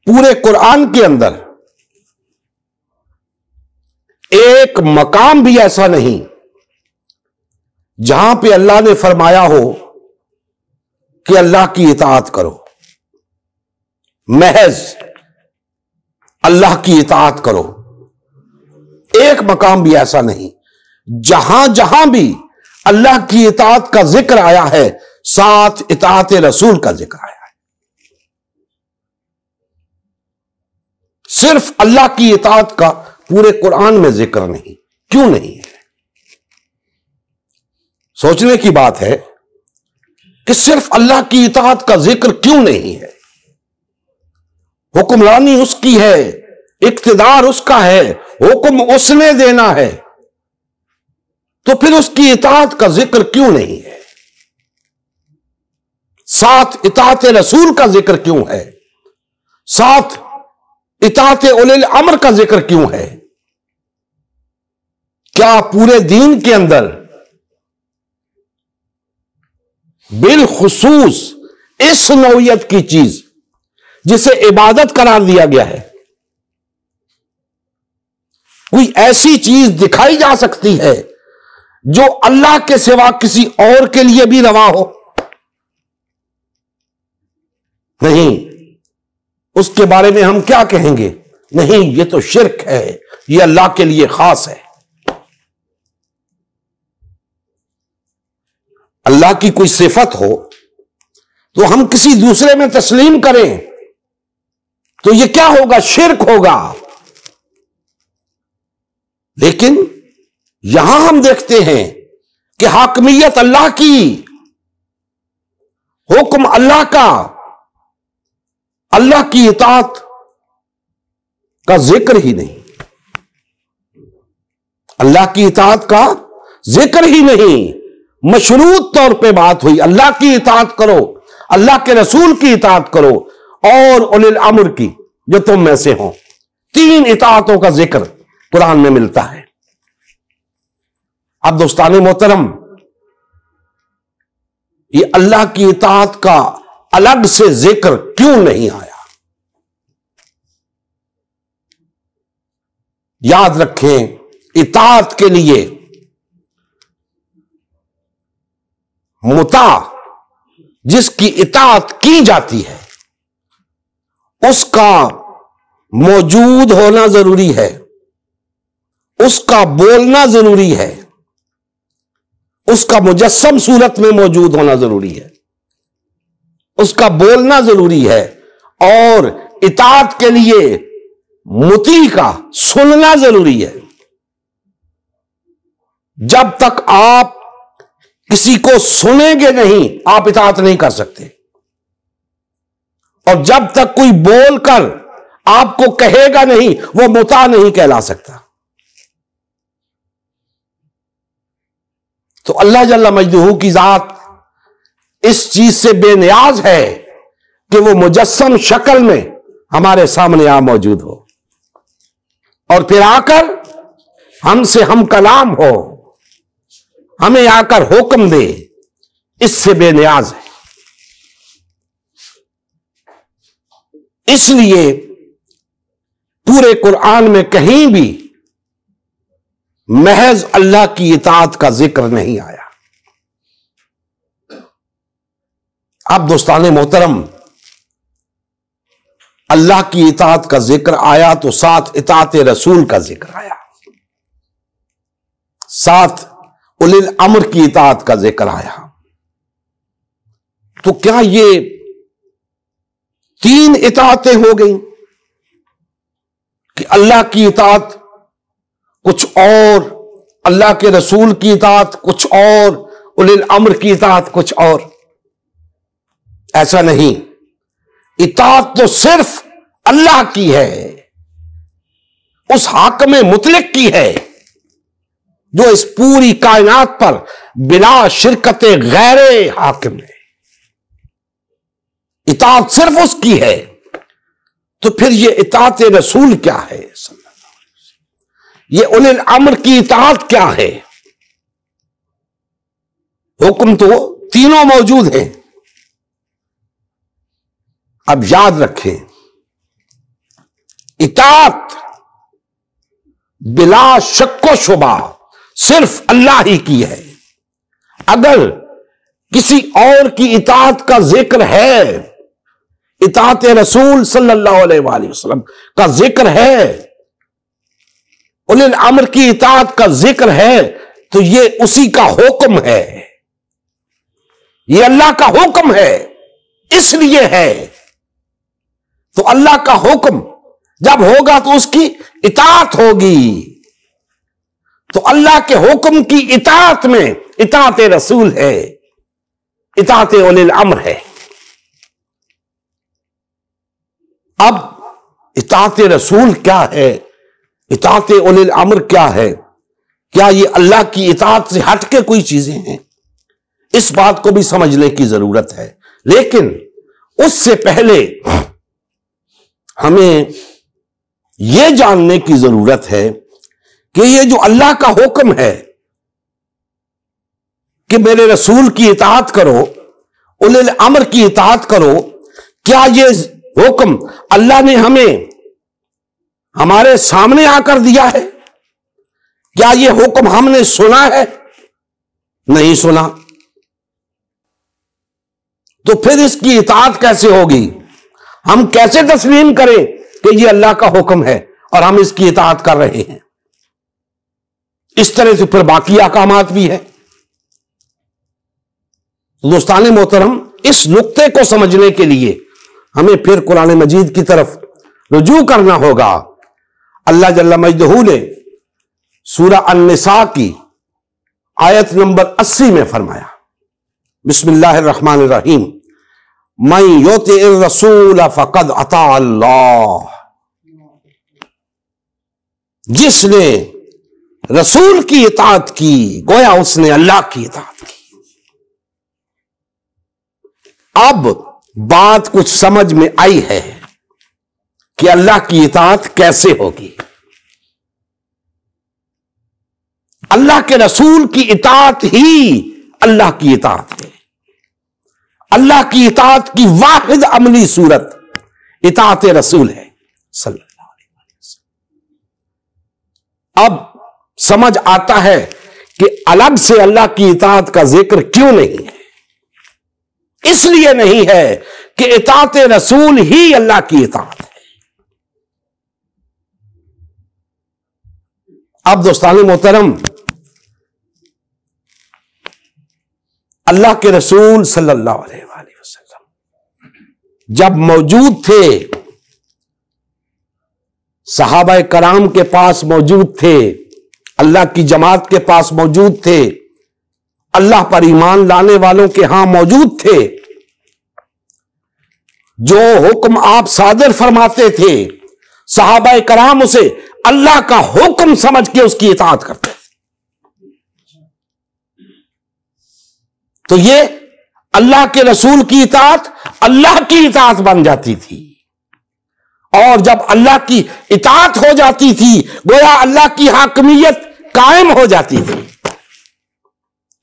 پورے قرآن کے اندر ایک مقام بھی ایسا نہیں جہاں پہ اللہ نے فرمایا ہو کہ اللہ کی اطاعت کرو، محض اللہ کی اطاعت کرو۔ ایک مقام بھی ایسا نہیں، جہاں جہاں بھی اللہ کی اطاعت کا ذکر آیا ہے ساتھ اطاعت رسول کا ذکر آیا ہے۔ صرف اللہ کی اطاعت کا پورے قرآن میں ذکر نہیں، کیوں نہیں ہے؟ سوچنے کی بات ہے کہ صرف اللہ کی اطاعت کا ذکر کیوں نہیں ہے؟ حکمرانی اس کی ہے، اقتدار اس کا ہے، حکم اس نے دینا ہے، تو پھر اس کی اطاعت کا ذکر کیوں نہیں ہے؟ ساتھ اطاعت رسول کا ذکر کیوں ہے؟ ساتھ اطاعت اولی الامر کا ذکر کیوں ہے؟ کیا پورے دین کے اندر بالخصوص اس نوعیت کی چیز جسے عبادت قرار دیا گیا ہے، کوئی ایسی چیز دکھائی جا سکتی ہے جو اللہ کے سوا کسی اور کے لیے بھی روا ہو؟ نہیں۔ اس کے بارے میں ہم کیا کہیں گے؟ نہیں، یہ تو شرک ہے، یہ اللہ کے لیے خاص ہے۔ اللہ کی کوئی صفت ہو تو ہم کسی دوسرے میں تسلیم کریں تو یہ کیا ہوگا؟ شرک ہوگا۔ لیکن یہاں ہم دیکھتے ہیں کہ حاکمیت اللہ کی، حکم اللہ کا، اللہ کی اطاعت کا ذکر ہی نہیں، اللہ کی اطاعت کا ذکر ہی نہیں۔ مشروط طور پہ بات ہوئی اللہ کی اطاعت کرو، اللہ کے رسول کی اطاعت کرو، اور اولی الامر کی جو تم میں سے ہوں۔ تین اطاعتوں کا ذکر قرآن میں ملتا ہے۔ اب دوستان محترم، یہ اللہ کی اطاعت کا الگ سے ذکر کیوں نہیں آیا؟ یاد رکھیں، اطاعت کے لیے مطاع جس کی اطاعت کی جاتی ہے اس کا موجود ہونا ضروری ہے، اس کا بولنا ضروری ہے، اس کا مجسم صورت میں موجود ہونا ضروری ہے، اس کا بولنا ضروری ہے، اور اطاعت کے لیے مطیع کا سننا ضروری ہے۔ جب تک آپ کسی کو سنیں گے نہیں آپ اطاعت نہیں کر سکتے، اور جب تک کوئی بول کر آپ کو کہے گا نہیں وہ مطاع نہیں کہلا سکتا۔ تو اللہ جل مجدہ کی ذات اس چیز سے بے نیاز ہے کہ وہ مجسم شکل میں ہمارے سامنے موجود ہو، اور پھر آ کر ہم سے ہم کلام ہو، ہمیں آ کر حکم دے، اس سے بے نیاز ہے۔ اس لیے پورے قرآن میں کہیں بھی محض اللہ کی اطاعت کا ذکر نہیں آیا۔ اب دوستان محترم، اللہ کی اطاعت کا ذکر آیا تو ساتھ اطاعت رسول کا ذکر آیا، ساتھ اولی الامر کی اطاعت کا ذکر آیا۔ تو کیا یہ تین اطاعتیں ہو گئیں کہ اللہ کی اطاعت کچھ اور، اللہ کے رسول کی اطاعت کچھ اور، اولی الامر کی اطاعت کچھ اور؟ ایسا نہیں، اطاعت تو صرف اللہ کی ہے، اس حاکم مطلق کی ہے جو اس پوری کائنات پر بلا شرکت غیر حاکم ہے۔ اطاعت صرف اس کی ہے، تو پھر یہ اطاعت رسول کیا ہے صلی اللہ علیہ وسلم؟ یہ اولی الامر کی اطاعت کیا ہے؟ حکم تو تینوں موجود ہیں۔ اب یاد رکھیں، اطاعت بلا شک و شبہ صرف اللہ ہی کی ہے. اگر کسی اور کی اطاعت کا ذکر ہے، اطاعت رسول صلی اللہ علیہ وآلہ وسلم کا ذکر ہے، اولی الامر کی اطاعت کا ذکر ہے، تو یہ اسی کا حکم ہے، یہ اللہ کا حکم ہے، اس لیے ہے. تو اللہ کا حکم جب ہوگا تو اس کی اطاعت ہوگی. تو اللہ کے حکم کی اطاعت میں اطاعت رسول ہے، اطاعت اولی الامر ہے. اب اطاعت رسول کیا ہے، اطاعت اولی الامر کیا ہے؟ کیا یہ اللہ کی اطاعت سے ہٹ کے کوئی چیزیں ہیں؟ اس بات کو بھی سمجھنے کی ضرورت ہے. لیکن اس سے پہلے ہمیں یہ جاننے کی ضرورت ہے کہ یہ جو اللہ کا حکم ہے کہ میرے رسول کی اطاعت کرو، اولی الامر کی اطاعت کرو، کیا یہ حکم اللہ نے ہمیں ہمارے سامنے آ کر دیا ہے؟ کیا یہ حکم ہم نے سنا ہے؟ نہیں سنا. تو پھر اس کی اطاعت کیسے ہوگی؟ ہم کیسے تسلیم کریں کہ یہ اللہ کا حکم ہے اور ہم اس کی اطاعت کر رہے ہیں؟ اس طرح سے پھر باقی احکامات بھی ہے. دوستان محترم، اس نقطے کو سمجھنے کے لیے ہمیں پھر قرآن مجید کی طرف رجوع کرنا ہوگا. اللہ جل مجدہ نے سورہ النساء کی آیت نمبر 80 میں فرمایا، بسم اللہ الرحمن الرحیم، من یطع الرسول فقد اطاع اللہ. جس نے رسول کی اطاعت کی گویا اس نے اللہ کی اطاعت کی. اب بات کچھ سمجھ میں آئی ہے کہ اللہ کی اطاعت کیسے ہوگی. اللہ کے رسول کی اطاعت ہی اللہ کی اطاعت ہے. اللہ کی اطاعت کی واحد عملی صورت اطاعت رسول ہے صلی اللہ علیہ وسلم. اب سمجھ آتا ہے کہ الگ سے اللہ کی اطاعت کا ذکر کیوں نہیں ہے. اس لیے نہیں ہے کہ اطاعت رسول ہی اللہ کی اطاعت ہے. اب دوستان محترم، اللہ کے رسول صلی اللہ علیہ وآلہ وسلم جب موجود تھے، صحابہ کرام کے پاس موجود تھے، اللہ کی جماعت کے پاس موجود تھے، اللہ پر ایمان لانے والوں کے ہاں موجود تھے، جو حکم آپ صادر فرماتے تھے صحابہ کرام اسے اللہ کا حکم سمجھ کے اس کی اطاعت کرتے تھے. تو یہ اللہ کے رسول کی اطاعت اللہ کی اطاعت بن جاتی تھی. اور جب اللہ کی اطاعت ہو جاتی تھی گویا اللہ کی حاکمیت قائم ہو جاتی تھی،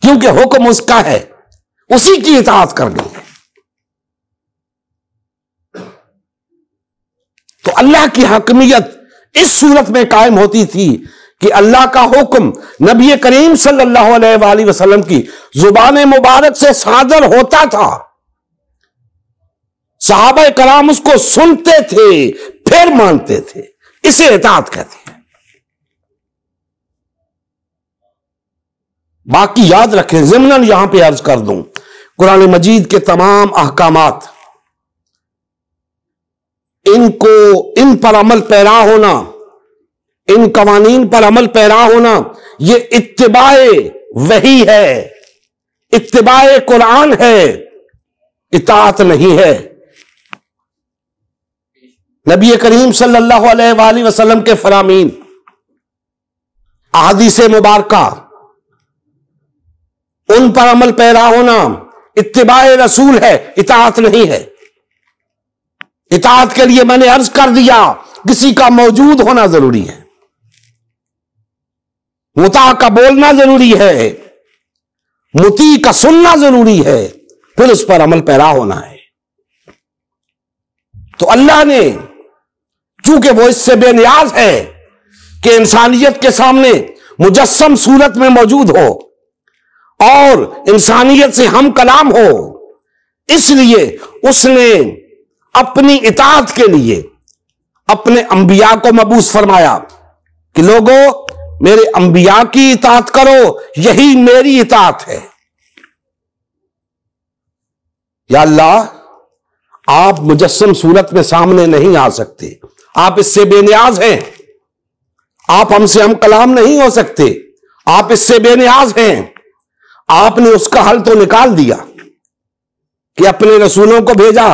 کیونکہ حکم اس کا ہے، اسی کی اطاعت کرنی ہے. تو اللہ کی حاکمیت اس صورت میں قائم ہوتی تھی کہ اللہ کا حکم نبی کریم صلی اللہ علیہ وآلہ وسلم کی زبان مبارک سے صادر ہوتا تھا، صحابہ کرام اس کو سنتے تھے پھر مانتے تھے. اسے اطاعت کہتے ہیں. باقی یاد رکھیں، ضمناً یہاں پہ عرض کر دوں، قرآن مجید کے تمام احکامات ان پر عمل پیرا ہونا، ان قوانین پر عمل پیرا ہونا، یہ اتباع وحی ہے، اتباع قرآن ہے، اطاعت نہیں ہے. نبی کریم صلی اللہ علیہ وآلہ وسلم کے فرامین، احادیث مبارکہ، ان پر عمل پیرا ہونا اتباع رسول ہے، اطاعت نہیں ہے. اطاعت کے لیے میں نے عرض کر دیا کسی کا موجود ہونا ضروری ہے، مطاع کا بولنا ضروری ہے، مطیع کا سننا ضروری ہے، پھر اس پر عمل پیرا ہونا ہے. تو اللہ نے چونکہ وہ اس سے بے نیاز ہے کہ انسانیت کے سامنے مجسم صورت میں موجود ہو اور انسانیت سے ہم کلام ہو، اس لیے اس نے اپنی اطاعت کے لیے اپنے انبیاء کو مبعوث فرمایا کہ لوگوں میرے انبیاء کی اطاعت کرو، یہی میری اطاعت ہے۔ یا اللہ، آپ مجسم صورت میں سامنے نہیں آ سکتے، آپ اس سے بے نیاز ہیں، آپ ہم سے ہم کلام نہیں ہو سکتے، آپ اس سے بے نیاز ہیں۔ آپ نے اس کا حل تو نکال دیا کہ اپنے رسولوں کو بھیجا،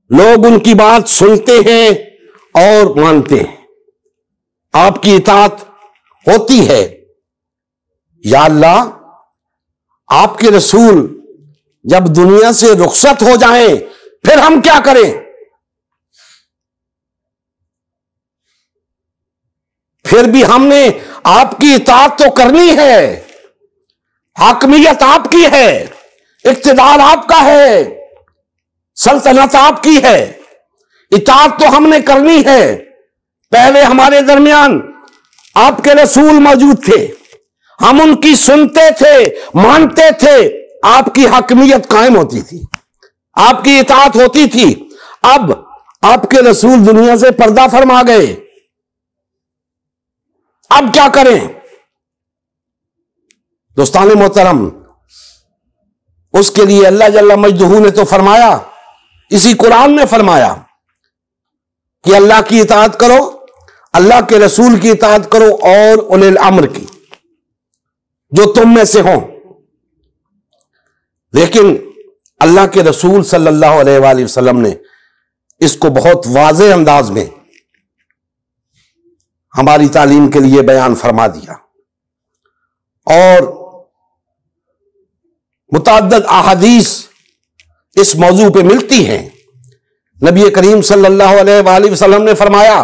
لوگ ان کی بات سنتے ہیں اور مانتے ہیں، آپ کی اطاعت ہوتی ہے۔ یا اللہ، آپ کے رسول جب دنیا سے رخصت ہو جائیں پھر ہم کیا کریں؟ پھر بھی ہم نے آپ کی اطاعت تو کرنی ہے، حاکمیت آپ کی ہے، اقتدار آپ کا ہے، سلطنت آپ کی ہے، اطاعت تو ہم نے کرنی ہے۔ پہلے ہمارے درمیان آپ کے رسول موجود تھے، ہم ان کی سنتے تھے، مانتے تھے، آپ کی حاکمیت قائم ہوتی تھی، آپ کی اطاعت ہوتی تھی۔ اب آپ کے رسول دنیا سے پردہ فرما گئے، اب کیا کریں؟ دوستان محترم، اس کے لیے اللہ جل مجدہ نے تو فرمایا، اسی قرآن میں فرمایا کہ اللہ کی اطاعت کرو، اللہ کے رسول کی اطاعت کرو اور اولی الامر کی، جو تم میں سے ہوں۔ لیکن اللہ کے رسول صلی اللہ علیہ وآلہ وسلم نے اس کو بہت واضح انداز میں ہماری تعلیم کے لیے بیان فرما دیا، اور متعدد احادیث اس موضوع پہ ملتی ہیں۔ نبی کریم صلی اللہ علیہ وآلہ وسلم نے فرمایا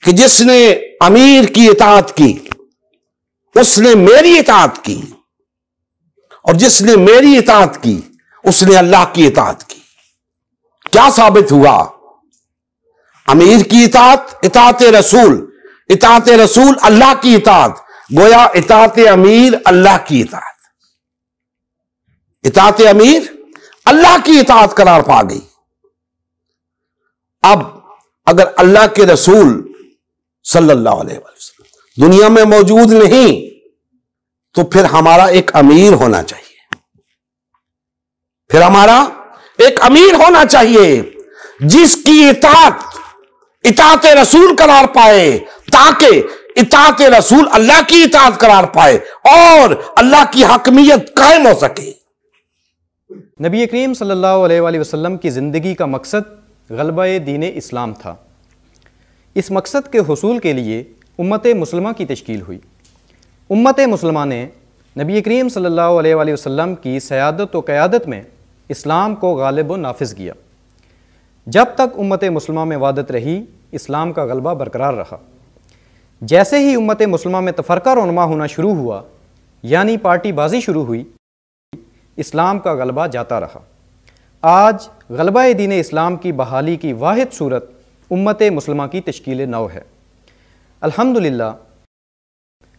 کہ جس نے امیر کی اطاعت کی اس نے میری اطاعت کی، اور جس نے میری اطاعت کی اس نے اللہ کی اطاعت کی۔ کیا ثابت ہوا؟ امیر کی اطاعت، اطاعت رسول اللہ کی اطاعت، گویا اطاعت امیر اللہ کی اطاعت، اطاعت امیر اللہ کی اطاعت قرار پا گئی۔ اب اگر اللہ کے رسول صلی اللہ علیہ وسلم دنیا میں موجود نہیں تو پھر ہمارا ایک امیر ہونا چاہیے، پھر ہمارا ایک امیر ہونا چاہیے جس کی اطاعت رسول قرار پائے، تاکہ اطاعت رسول اللہ کی اطاعت قرار پائے اور اللہ کی حاکمیت قائم ہو سکے۔ نبی کریم صلی اللہ علیہ وآلہ وسلم کی زندگی کا مقصد غلبہ دین اسلام تھا۔ اس مقصد کے حصول کے لیے امت مسلمہ کی تشکیل ہوئی۔ امت مسلمہ نے نبی کریم صلی اللہ علیہ وآلہ وسلم کی سیادت و قیادت میں اسلام کو غالب و نافذ کیا۔ جب تک امت مسلمہ میں وحدت رہی، اسلام کا غلبہ برقرار رہا۔ جیسے ہی امت مسلمہ میں تفرقہ رونما ہونا شروع ہوا، یعنی پارٹی بازی شروع ہوئی، اسلام کا غلبہ جاتا رہا۔ آج غلبہ دین اسلام کی بحالی کی واحد صورت امت مسلمہ کی تشکیل نو ہے۔ الحمدللہ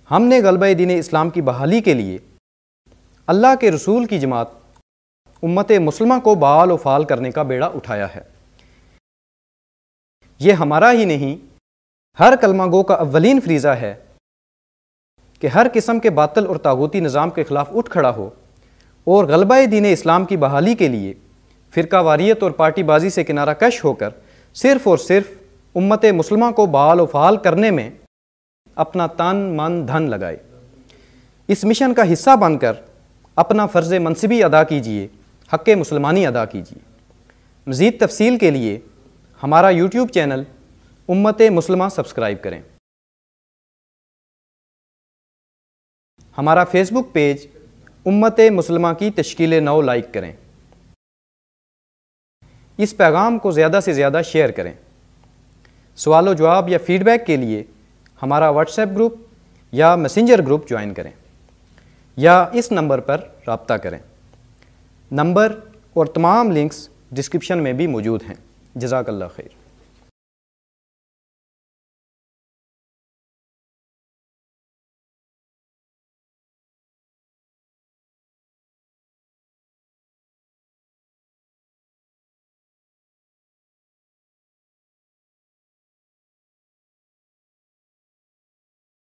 ہم نے غلبہ دین اسلام کی بحالی کے لیے اللہ کے رسول کی جماعت امت مسلمہ کو بحال و فعال کرنے کا بیڑا اٹھایا ہے۔ یہ ہمارا ہی نہیں، ہر کلمہ گو کا اولین فریضہ ہے کہ ہر قسم کے باطل اور طاغوتی نظام کے خلاف اٹھ کھڑا ہو اور غلبہ دین اسلام کی بحالی کے لیے فرقہ واریت اور پارٹی بازی سے کنارہ کش ہو کر صرف اور صرف امت مسلمہ کو بحال و فعال کرنے میں اپنا تن من دھن لگائے۔ اس مشن کا حصہ بن کر اپنا فرض منصبی ادا کیجیے، حق مسلمانی ادا کیجیے۔ مزید تفصیل کے لیے ہمارا یوٹیوب چینل امت مسلمہ سبسکرائب کریں۔ ہمارا فیس بک پیج امت مسلمہ کی تشکیل نو لائک کریں۔ اس پیغام کو زیادہ سے زیادہ شیئر کریں۔ سوال و جواب یا فیڈ بیک کے لیے ہمارا واٹس ایپ گروپ یا میسنجر گروپ جوائن کریں یا اس نمبر پر رابطہ کریں۔ نمبر اور تمام لنکس ڈسکرپشن میں بھی موجود ہیں۔ جزاک اللہ خیر۔